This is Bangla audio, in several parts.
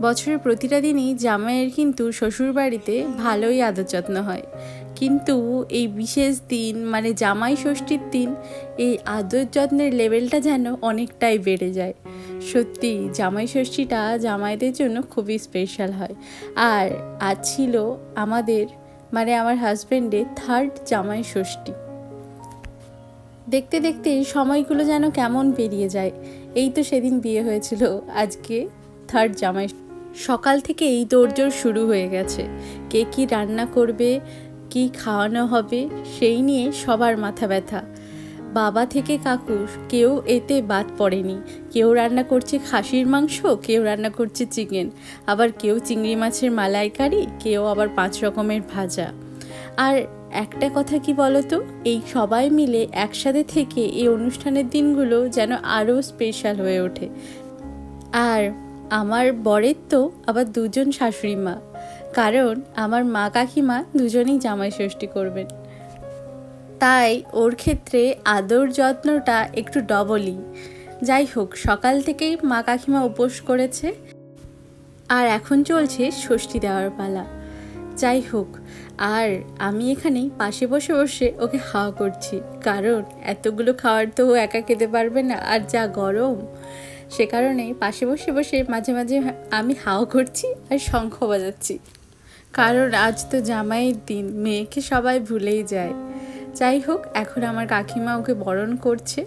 বছরের প্রতিটা দিনই জামাইয়ের কিন্তু শ্বশুরবাড়িতে ভালোই আদর যত্ন হয়, কিন্তু এই বিশেষ দিন মানে জামাই ষষ্ঠীর দিন এই আদর যত্নের লেভেলটা যেন অনেকটাই বেড়ে যায়। সত্যি জামাই ষষ্ঠীটা জামাইদের জন্য খুবই স্পেশাল হয়। আর আজ ছিল আমাদের মানে আমার হাজব্যান্ডের 3rd জামাই ষষ্ঠী। দেখতে দেখতে সময়গুলো যেন কেমন পেরিয়ে যায়। এই তো সেদিন বিয়ে হয়েছিল, আজকে 3rd জামাই। সকাল থেকে এই তোড়জোড় শুরু হয়ে গেছে। কে কী রান্না করবে, কি খাওয়ানো হবে, সেই নিয়ে সবার মাথা ব্যথা। বাবা থেকে কাকু কেউ এতে বাদ পড়েনি। কেউ রান্না করছে খাসির মাংস, কেউ রান্না করছে চিকেন, আবার কেউ চিংড়ি মাছের মালাইকারি, কেউ আবার 5 রকমের ভাজা। আর একটা কথা কি বলতো, এই সবাই মিলে একসাথে থেকে এই অনুষ্ঠানের দিনগুলো যেন আরও স্পেশাল হয়ে ওঠে। আর আমার বরের তো আবার 2জন শাশুড়ি মা, কারণ আমার মা কাকিমা দুজনেই জামাই ষষ্ঠী করবেন, তাই ওর ক্ষেত্রে আদর যত্নটা একটু ডবলই। যাই হোক, সকাল থেকেই মা কাকিমা উপোস করেছে, আর এখন চলছে ষষ্ঠী দেওয়ার পালা। যাই হোক, আর আমি এখানেই পাশে বসে বসে ওকে হাওয়া করছি, কারণ এতগুলো খাওয়ার তো ও একা খেতে পারবে না, আর যা গরম, সে কারণে পাশে বসে বসে মাঝে মাঝে আমি হাওয়া করছি আর শঙ্খ বাজাচ্ছি, কারণ আজ তো জামাইয়ের দিন, মেয়েকে সবাই ভুলেই যায়। যাই হোক, এখন আমার কাকিমা ওকে বরণ করছে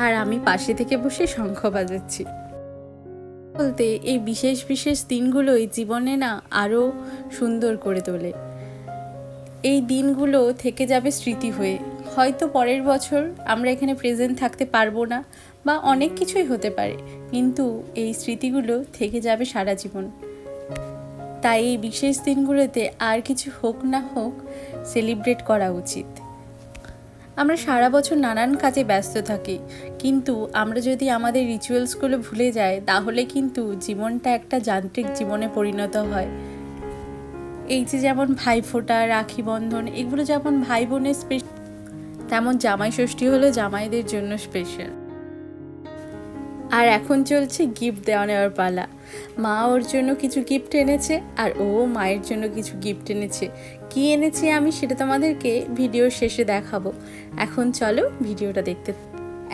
আর আমি পাশে থেকে বসে শঙ্খ বাজাচ্ছি। বলতে এই বিশেষ বিশেষ দিনগুলোই জীবনে না আরও সুন্দর করে তোলে। এই দিনগুলো থেকে যাবে স্মৃতি হয়ে। হয়তো পরের বছর আমরা এখানে প্রেজেন্ট থাকতে পারবো না, বা অনেক কিছুই হতে পারে, কিন্তু এই স্মৃতিগুলো থেকে যাবে সারা জীবন। তাই এই বিশেষ দিনগুলোতে আর কিছু হোক না হোক সেলিব্রেট করা উচিত। আমরা সারা বছর নানান কাজে ব্যস্ত থাকি, কিন্তু আমরা যদি আমাদের রিচুয়ালসগুলো ভুলে যাই, তাহলে কিন্তু জীবনটা একটা যান্ত্রিক জীবনে পরিণত হয়। এই যে যেমন ভাইফোঁটা, রাখি বন্ধন, এগুলো যেমন ভাই বোনের স্পেশাল, তেমন জামাই ষষ্ঠী হলো জামাইদের জন্য স্পেশাল। আর এখন চলছে গিফট দেওয়া নেওয়ার পালা। মা ওর জন্য কিছু গিফট এনেছে, আর ও মায়ের জন্য কিছু গিফট এনেছে। কি এনেছে আমি সেটা তোমাদেরকে ভিডিওর শেষে দেখাবো। এখন চলো ভিডিওটা দেখতে।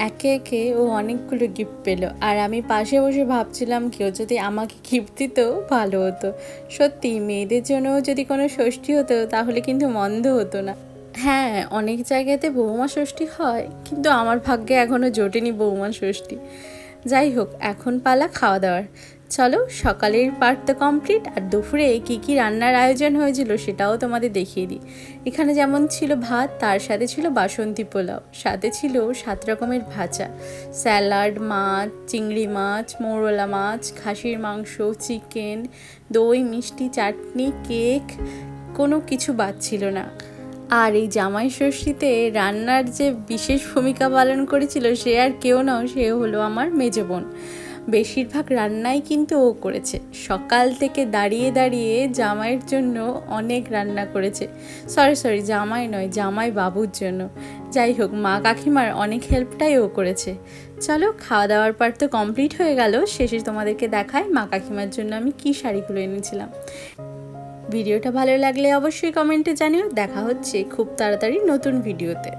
একে একে ও অনেকগুলো গিফট পেলো, আর আমি পাশে বসে ভাবছিলাম কেউ যদি আমাকে গিফট দিত ভালো হতো। সত্যি মেয়েদের জন্যও যদি কোনো ষষ্ঠী হতো তাহলে কিন্তু মন্দ হতো না। হ্যাঁ, অনেক জায়গাতে বৌমা ষষ্ঠী হয়, কিন্তু আমার ভাগ্যে এখনও জোটেনি বৌমা ষষ্ঠী। যাই হোক, এখন পালা খাওয়া দাওয়ার। চলো, সকালের পার্ট তো কমপ্লিট, আর দুপুরে কী কী রান্নার আয়োজন হয়েছিল সেটাও তোমাদের দেখিয়ে দিই। এখানে যেমন ছিল ভাত, তার সাথে ছিল বাসন্তী পোলাও, সাথে ছিল 7 রকমের ভাজা, স্যালাড, মাছ, চিংড়ি মাছ, মৌরলা মাছ, খাসির মাংস, চিকেন, দই, মিষ্টি, চাটনি, কেক, কোনো কিছু বাদ ছিল না। আর এই জামাই ষষ্ঠীতে রান্নার যে বিশেষ ভূমিকা পালন করেছিল সে আর কেউ নয়, সে হলো আমার মেজো বোন। বেশিরভাগ রান্নাই কিন্তু ও করেছে। সকাল থেকে দাঁড়িয়ে দাঁড়িয়ে জামাইয়ের জন্য অনেক রান্না করেছে। সরি, জামাই নয়, জামাই বাবুর জন্য। যাই হোক, মা কাকিমার অনেক হেল্পটাই ও করেছে। চলো, খাওয়া দাওয়ার পার্ট তো কমপ্লিট হয়ে গেল, শেষে তোমাদেরকে দেখাই মা কাকিমার জন্য আমি কী শাড়িগুলো এনেছিলাম। ভিডিওটা ভালো লাগলে অবশ্যই কমেন্টে জানিও। দেখা হচ্ছে খুব তাড়াতাড়ি নতুন ভিডিওতে।